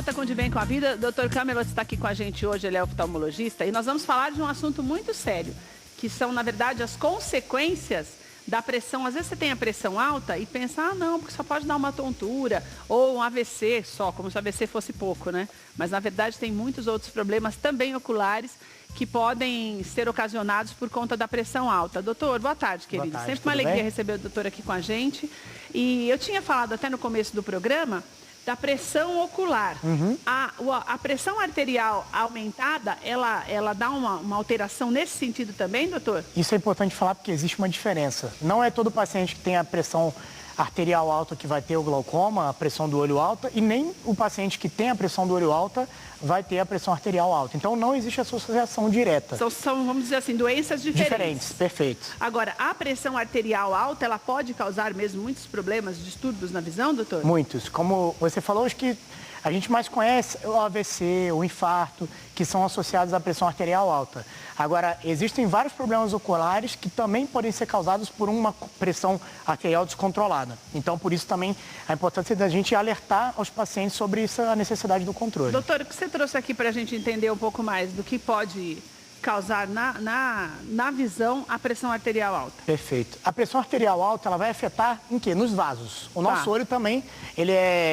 volta com De Bem com a Vida. Dr. Camelot está aqui com a gente hoje, ele é oftalmologista, e nós vamos falar de um assunto muito sério, que são, na verdade, as consequências da pressão. Às vezes você tem a pressão alta e pensa, ah, não, porque só pode dar uma tontura ou um AVC só, como se o AVC fosse pouco, né? Mas, na verdade, tem muitos outros problemas também oculares que podem ser ocasionados por conta da pressão alta. Doutor, boa tarde, querido. Boa tarde, sempre uma alegria bem? receber o doutor aqui com a gente. E eu tinha falado até no começo do programa da pressão ocular. A pressão arterial aumentada, ela dá uma alteração nesse sentido também, doutor? Isso é importante falar porque existe uma diferença. Não é todo paciente que tem a pressão arterial alta que vai ter o glaucoma, a pressão do olho alta, e nem o paciente que tem a pressão do olho alta vai ter a pressão arterial alta. Então, não existe associação direta. São, vamos dizer assim, doenças diferentes. Diferentes, perfeito. Agora, a pressão arterial alta, ela pode causar mesmo muitos problemas, distúrbios na visão, doutor? Muitos. Como você falou, acho que a gente mais conhece o AVC, o infarto, que são associados à pressão arterial alta. Agora, existem vários problemas oculares que também podem ser causados por uma pressão arterial descontrolada. Então, por isso também a importância da gente alertar aos pacientes sobre isso, a necessidade do controle. Doutor, o que você trouxe aqui para a gente entender um pouco mais do que pode causar na visão a pressão arterial alta? Perfeito. A pressão arterial alta, ela vai afetar em quê? Nos vasos. O nosso olho também,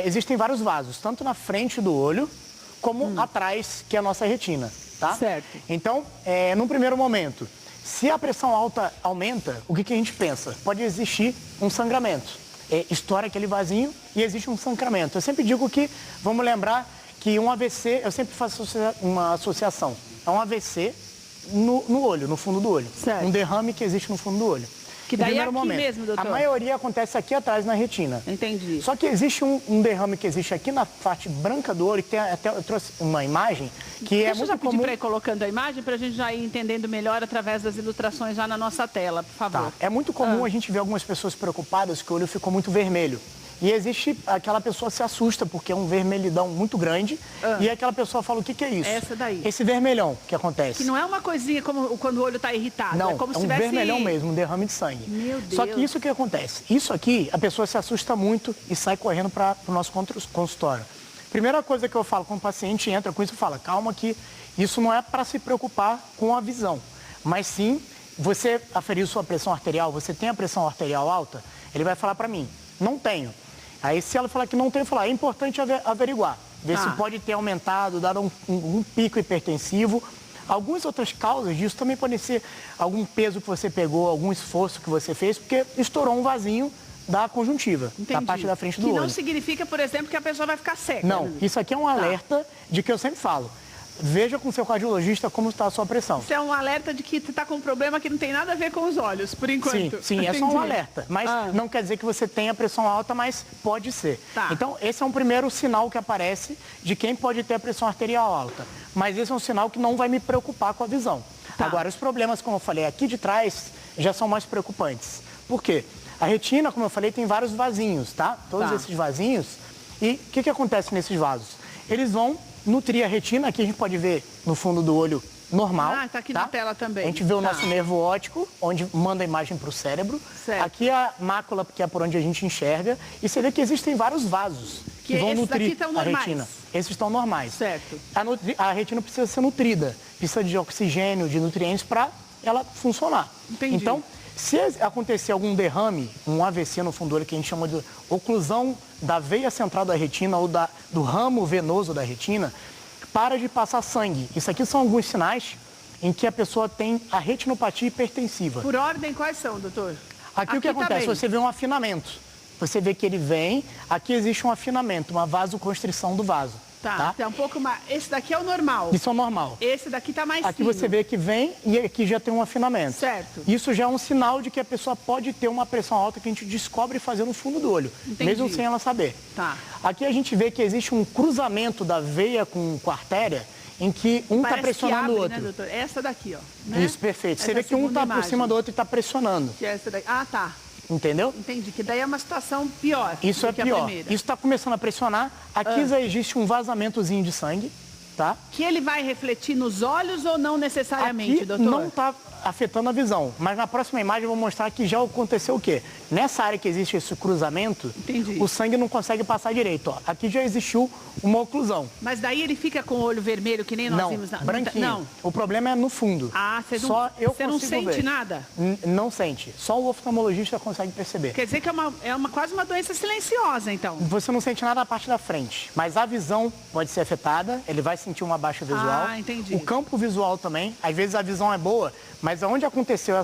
existem vários vasos, tanto na frente do olho, como atrás, que é a nossa retina, tá? Certo. Então, num primeiro momento, se a pressão alta aumenta, o que a gente pensa? Pode existir um sangramento. Estoura aquele vasinho e existe um sangramento. Eu sempre digo que, vamos lembrar que um AVC, eu sempre faço uma associação. É um AVC no olho, no fundo do olho. Certo. Um derrame que existe no fundo do olho. Que daí é aqui momento, mesmo, doutor? a maioria acontece aqui atrás na retina. Entendi. Só que existe um derrame que existe aqui na parte branca do olho, que tem até eu trouxe uma imagem que é muito comum. Deixa eu já pedir para ir colocando a imagem para a gente já ir entendendo melhor através das ilustrações já na nossa tela, por favor. Tá. É muito comum a gente ver algumas pessoas preocupadas que o olho ficou muito vermelho. E existe, aquela pessoa se assusta porque é um vermelhidão muito grande e aquela pessoa fala, o que é isso? Essa daí. Esse vermelhão que acontece. Que não é uma coisinha como quando o olho está irritado. Não, é como se um tivesse vermelhão mesmo, um derrame de sangue. Meu Deus. Só que isso que acontece. Isso aqui, a pessoa se assusta muito e sai correndo para o nosso consultório. Primeira coisa que eu falo quando o paciente entra com isso, eu falo, calma que isso não é para se preocupar com a visão. Mas sim, você aferiu sua pressão arterial, você tem a pressão arterial alta? Ele vai falar para mim, não tenho. Aí se ela falar que não tem, eu falar, é importante averiguar. Ver se pode ter aumentado, dado um pico hipertensivo. Algumas outras causas disso também podem ser algum peso que você pegou, algum esforço que você fez, porque estourou um vasinho da conjuntiva, da parte da frente do olho. Que não significa, por exemplo, que a pessoa vai ficar seca. Não, isso aqui é um alerta de que eu sempre falo. Veja com o seu cardiologista como está a sua pressão. Isso é um alerta de que você está com um problema que não tem nada a ver com os olhos, por enquanto. Sim, é só um alerta. Mas não quer dizer que você tenha pressão alta, mas pode ser. Tá. Então, esse é um primeiro sinal que aparece de quem pode ter a pressão arterial alta. Mas esse é um sinal que não vai me preocupar com a visão. Tá. Agora, os problemas, como eu falei, aqui de trás já são mais preocupantes. Por quê? A retina, como eu falei, tem vários vasinhos, tá? Todos esses vasinhos. E o que acontece nesses vasos? Eles vão nutrir a retina, aqui a gente pode ver no fundo do olho normal. Ah, tá aqui na tela também. A gente vê o nosso nervo óptico, onde manda a imagem para o cérebro. Certo. Aqui a mácula, que é por onde a gente enxerga. E você vê que existem vários vasos que vão nutrir a retina. Esses estão normais. Certo. A retina precisa ser nutrida, precisa de oxigênio, de nutrientes para ela funcionar. Entendi. Então, se acontecer algum derrame, um AVC no fundo do olho, que a gente chama de oclusão da veia central da retina ou do ramo venoso da retina, para de passar sangue. Isso aqui são alguns sinais em que a pessoa tem a retinopatia hipertensiva. Por ordem, quais são, doutor? Aqui o que acontece? Você vê um afinamento. Você vê que ele vem, aqui existe um afinamento, uma vasoconstrição do vaso. Tá? É um pouco mais. Esse daqui é o normal. Isso é o normal. Esse daqui tá mais aqui fino. Você vê que vem e aqui já tem um afinamento. Certo. Isso já é um sinal de que a pessoa pode ter uma pressão alta que a gente descobre fazendo no fundo do olho. Entendi. Mesmo sem ela saber. Tá. Aqui a gente vê que existe um cruzamento da veia com a artéria, em que um está pressionando o outro. Né, doutor? Essa daqui, ó. Né? Isso, perfeito. Essa Você vê que um está por cima do outro e está pressionando. Que é essa daqui. Ah, tá. Entendeu? Entendi, que daí é uma situação pior. Isso é pior. Isso está começando a pressionar. Aqui já existe um vazamentozinho de sangue. tá? Que ele vai refletir nos olhos ou não necessariamente, Aqui doutor? não está afetando a visão, mas na próxima imagem eu vou mostrar que já aconteceu o quê? Nessa área que existe esse cruzamento, Entendi. o sangue não consegue passar direito. Ó. Aqui já existiu uma oclusão. Mas daí ele fica com o olho vermelho, que nem nós Não, vimos. branquinho. Não. O problema é no fundo. Ah, você não, Só eu você não consigo sente ver. nada? Não sente. Só o oftalmologista consegue perceber. Quer dizer que quase uma doença silenciosa, então. Você não sente nada na parte da frente, mas a visão pode ser afetada, ele vai sentir uma baixa visual. Ah, entendi. O campo visual também, às vezes a visão é boa, mas onde aconteceu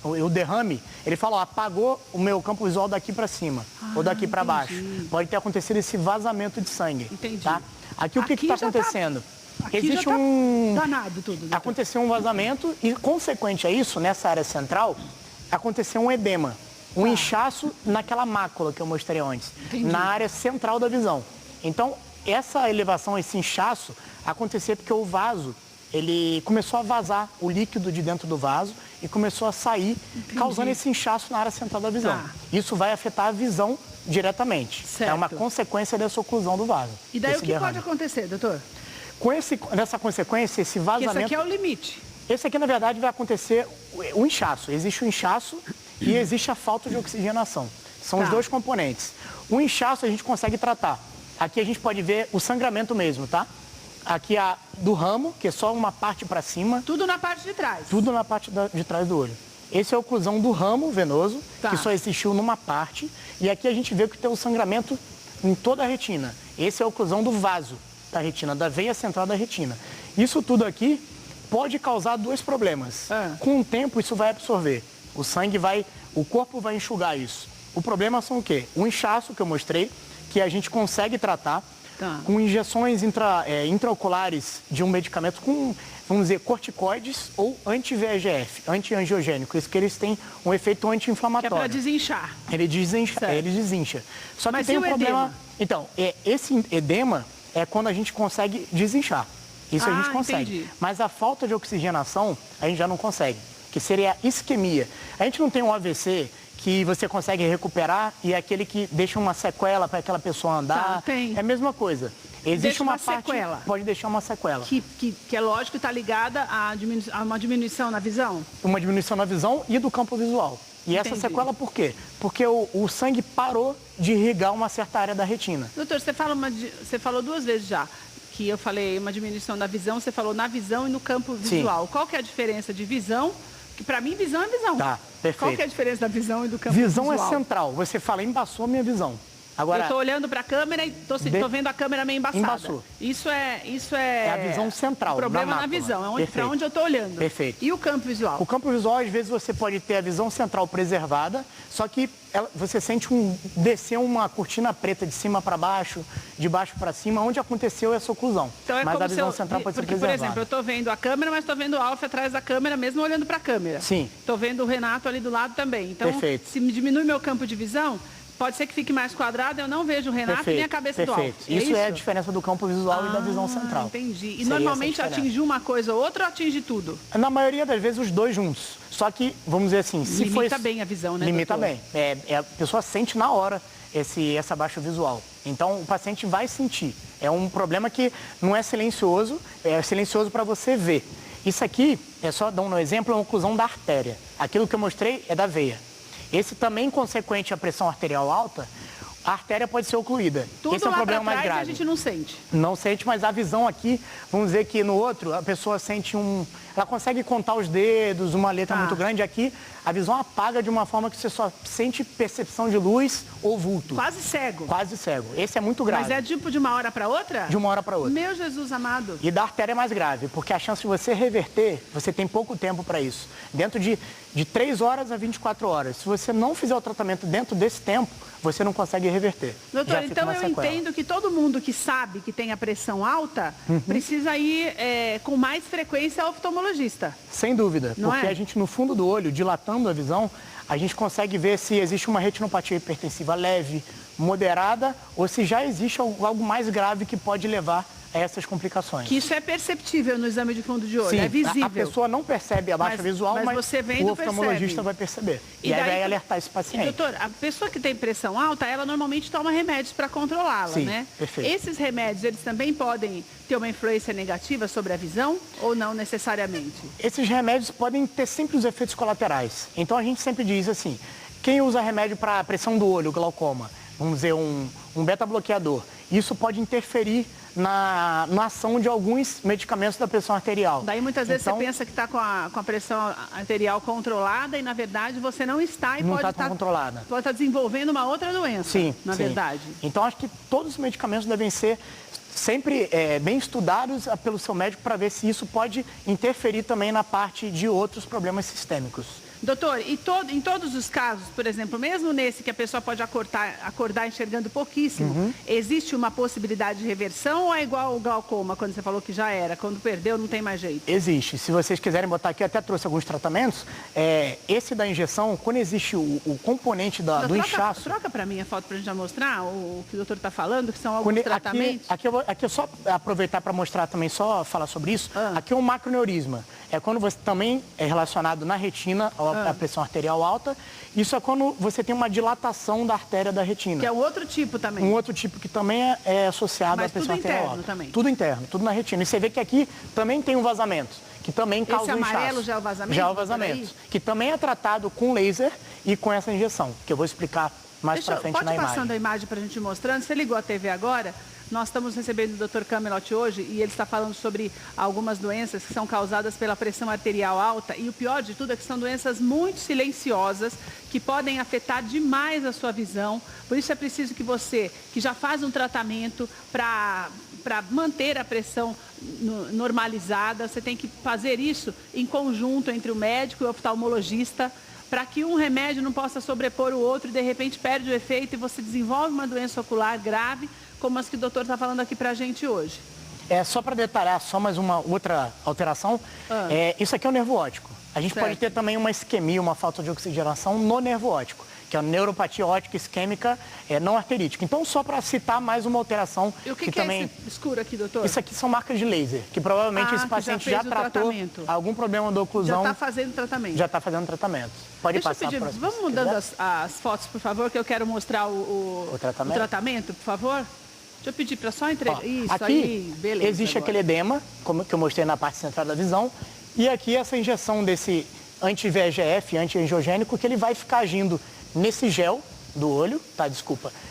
o derrame, ele falou, apagou o meu campo visual daqui para cima, ou daqui para baixo. Pode ter acontecido esse vazamento de sangue. Entendi. Tá? Aqui o que está acontecendo? Aqui Existe já tá um... danado tudo. doutor. Aconteceu um vazamento e, consequente a isso, nessa área central, aconteceu um edema. Um inchaço naquela mácula que eu mostrei antes, na área central da visão. Então, essa elevação, esse inchaço, aconteceu porque o vaso, ele começou a vazar o líquido de dentro do vaso e começou a sair, causando esse inchaço na área central da visão. Tá. Isso vai afetar a visão diretamente. Certo. É uma consequência dessa oclusão do vaso. E daí o desse que derrame. pode acontecer, doutor? Nessa consequência, esse Porque vazamento... esse aqui é o limite. Esse aqui, na verdade, vai acontecer o inchaço. Existe o inchaço e existe a falta de oxigenação. São os dois componentes. O inchaço a gente consegue tratar. Aqui a gente pode ver o sangramento mesmo, tá? Aqui a do ramo, que é só uma parte para cima. Tudo na parte de trás. Tudo na parte de trás do olho. Esse é a oclusão do ramo venoso, que só existiu numa parte. E aqui a gente vê que tem o sangramento em toda a retina. Esse é a oclusão do vaso da retina, da veia central da retina. Isso tudo aqui pode causar dois problemas. Com o tempo, isso vai absorver. O corpo vai enxugar isso. O problema são o quê? O inchaço que eu mostrei, que a gente consegue tratar com injeções intraoculares de um medicamento com, vamos dizer, corticoides ou anti-VEGF, anti-angiogênico. Isso que eles têm um efeito anti-inflamatório. Que é para desinchar. Ele desincha. Só que Mas tem e um o problema... edema? Então, esse edema é quando a gente consegue desinchar. Isso a gente consegue. Entendi. Mas a falta de oxigenação, a gente já não consegue. Que seria a isquemia. A gente não tem um AVC que você consegue recuperar e é aquele que deixa uma sequela para aquela pessoa andar. Tem. É a mesma coisa. Existe Deixa uma parte, sequela. pode deixar uma sequela. Que é lógico que está ligada a uma diminuição na visão. Uma diminuição na visão e do campo visual. E essa sequela por quê? Porque o sangue parou de irrigar uma certa área da retina. Doutor, você falou duas vezes já que eu falei uma diminuição da visão, você falou na visão e no campo visual. Sim. Qual que é a diferença de visão? Que para mim visão é visão. Tá, perfeito. Qual que é a diferença da visão e do campo visual? Visão é central. Você fala, embaçou a minha visão. Agora, eu estou olhando para a câmera e estou vendo a câmera meio embaçada. Embaçou. Isso é a visão central. O problema na visão, é para onde eu estou olhando. Perfeito. E o campo visual? O campo visual, às vezes, você pode ter a visão central preservada, só que você sente descer uma cortina preta de cima para baixo, de baixo para cima, onde aconteceu essa oclusão. Então, mas a visão central pode ser preservada. Por exemplo, eu estou vendo a câmera, mas estou vendo o Alfa atrás da câmera, mesmo olhando para a câmera. Sim. Estou vendo o Renato ali do lado também. Então, perfeito. Se diminui meu campo de visão, pode ser que fique mais quadrado, eu não vejo o Renato nem a cabeça do Alfa. Isso é a diferença do campo visual e da visão central. Entendi. E normalmente atinge uma coisa ou outra ou atinge tudo? Na maioria das vezes, os dois juntos. Só que, vamos dizer assim, se for... Limita bem a visão, né, Limita doutor? bem. A pessoa sente na hora essa baixa visual. Então, o paciente vai sentir. É um problema que não é silencioso para você ver. Isso aqui, só dando um exemplo, é uma oclusão da artéria. Aquilo que eu mostrei é da veia. Esse também, consequente à pressão arterial alta, a artéria pode ser ocluída. Tudo esse é o problema mais grave. A gente não sente. Não sente, mas a visão aqui, vamos dizer que no outro, a pessoa sente ela consegue contar os dedos, uma letra muito grande. Aqui, a visão apaga de uma forma que você só sente percepção de luz ou vulto. Quase cego. Quase cego. Esse é muito grave. Mas é tipo de uma hora para outra? De uma hora para outra. Meu Jesus amado. E da artéria é mais grave, porque a chance de você reverter, você tem pouco tempo para isso. Dentro de 3 horas a 24 horas. Se você não fizer o tratamento dentro desse tempo, você não consegue reverter. Doutor, então eu entendo que todo mundo que sabe que tem a pressão alta precisa ir com mais frequência ao oftalmologista. Sem dúvida, porque a gente no fundo do olho, dilatando a visão, a gente consegue ver se existe uma retinopatia hipertensiva leve, moderada, ou se já existe algo mais grave que pode levar a essas complicações. Que isso é perceptível no exame de fundo de olho, Sim, é visível. a pessoa não percebe a baixa visual, mas você vendo, o oftalmologista vai perceber. E aí vai alertar esse paciente. Doutor, a pessoa que tem pressão alta, ela normalmente toma remédios para controlá-la, Sim, né? perfeito. Esses remédios, eles também podem ter uma influência negativa sobre a visão ou não necessariamente? Esses remédios podem ter sempre os efeitos colaterais. Então a gente sempre diz assim, quem usa remédio para pressão do olho, glaucoma, vamos dizer um beta-bloqueador, isso pode interferir na ação de alguns medicamentos da pressão arterial. Daí muitas vezes você pensa que está com a pressão arterial controlada e na verdade você não está e não pode estar desenvolvendo uma outra doença, sim, verdade. Então acho que todos os medicamentos devem ser sempre bem estudados pelo seu médico para ver se isso pode interferir também na parte de outros problemas sistêmicos. Doutor, em todos os casos, por exemplo, mesmo nesse que a pessoa pode acordar enxergando pouquíssimo, existe uma possibilidade de reversão ou é igual ao glaucoma, quando você falou que já era, quando perdeu não tem mais jeito? Existe. Se vocês quiserem botar aqui, eu até trouxe alguns tratamentos. Esse da injeção, quando existe o componente do inchaço... Troca para mim a foto para a gente já mostrar o que o doutor está falando, que são alguns tratamentos. Aqui eu só aproveitar para mostrar também, só falar sobre isso. Aqui é um macroneurisma. É quando você também é relacionado na retina, a pressão arterial alta. Isso é quando você tem uma dilatação da artéria da retina. Que é um outro tipo também. Um outro tipo que também é associado à pressão arterial alta. Também. Tudo interno, tudo na retina. E você vê que aqui também tem um vazamento, que também causa um inchaço. Esse amarelo já é o vazamento? Já é o vazamento, que também é tratado com laser e com essa injeção, que eu vou explicar mais pra frente na imagem. Pode passando a imagem pra gente mostrando. Você ligou a TV agora? Nós estamos recebendo o Dr. Camelot hoje e ele está falando sobre algumas doenças que são causadas pela pressão arterial alta e o pior de tudo é que são doenças muito silenciosas que podem afetar demais a sua visão. Por isso é preciso que você, que já faz um tratamento para manter a pressão normalizada, você tem que fazer isso em conjunto entre o médico e o oftalmologista, para que um remédio não possa sobrepor o outro e de repente perde o efeito e você desenvolve uma doença ocular grave, como as que o doutor está falando aqui para a gente hoje. Só para detalhar, só mais uma outra alteração, isso aqui é o nervo óptico. A gente pode ter também uma isquemia, uma falta de oxigenação no nervo óptico, que é a neuropatia óptica isquêmica não arterítica. Então, só para citar mais uma alteração... E o que também... é esse escuro aqui, doutor? Isso aqui são marcas de laser, que provavelmente esse paciente já tratou algum problema da oclusão. Já está fazendo tratamento. Já está fazendo tratamento. Pode passar para a próxima. Vamos mudando as fotos, por favor, que eu quero mostrar o tratamento, por favor. Deixa eu pedir para só entregar. Isso aqui aí, beleza. Existe aquele edema, como que eu mostrei na parte central da visão, e aqui essa injeção desse anti-VEGF, anti-angiogênico, que ele vai ficar agindo nesse gel do olho,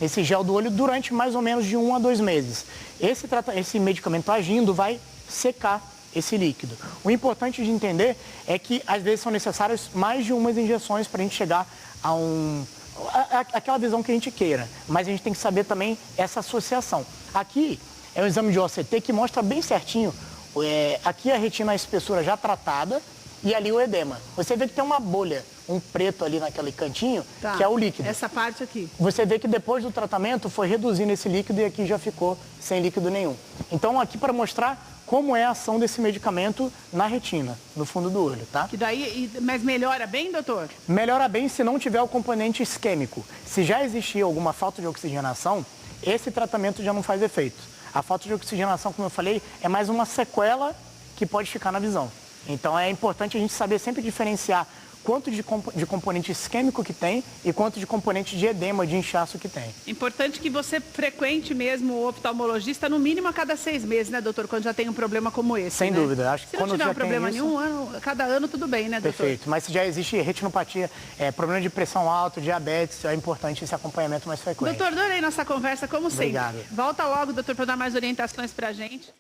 nesse gel do olho durante mais ou menos de 1 a 2 meses. Esse medicamento agindo vai secar esse líquido. O importante de entender é que às vezes são necessárias mais de umas injeções para a gente chegar a aquela visão que a gente queira, mas a gente tem que saber também essa associação. Aqui é um exame de OCT que mostra bem certinho, aqui a retina, a espessura já tratada e ali o edema. Você vê que tem uma bolha, um preto ali naquele cantinho, que é o líquido. Essa parte aqui. Você vê que depois do tratamento foi reduzindo esse líquido e aqui já ficou sem líquido nenhum. Então aqui para mostrar como é a ação desse medicamento na retina, no fundo do olho, tá? Mas melhora bem, doutor? Melhora bem se não tiver o componente isquêmico. Se já existir alguma falta de oxigenação, esse tratamento já não faz efeito. A falta de oxigenação, como eu falei, é mais uma sequela que pode ficar na visão. Então é importante a gente saber sempre diferenciar quanto de componente isquêmico que tem e quanto de componente de edema, de inchaço que tem. Importante que você frequente mesmo o oftalmologista no mínimo a cada 6 meses, né, doutor? Quando já tem um problema como esse, Sem dúvida. Acho que se não tiver problema nenhum, cada ano tudo bem, né, doutor? Perfeito. Mas se já existe retinopatia, problema de pressão alta, diabetes, é importante esse acompanhamento mais frequente. Doutor, adorei nossa conversa, como sempre. Obrigado. Volta logo, doutor, para dar mais orientações para a gente.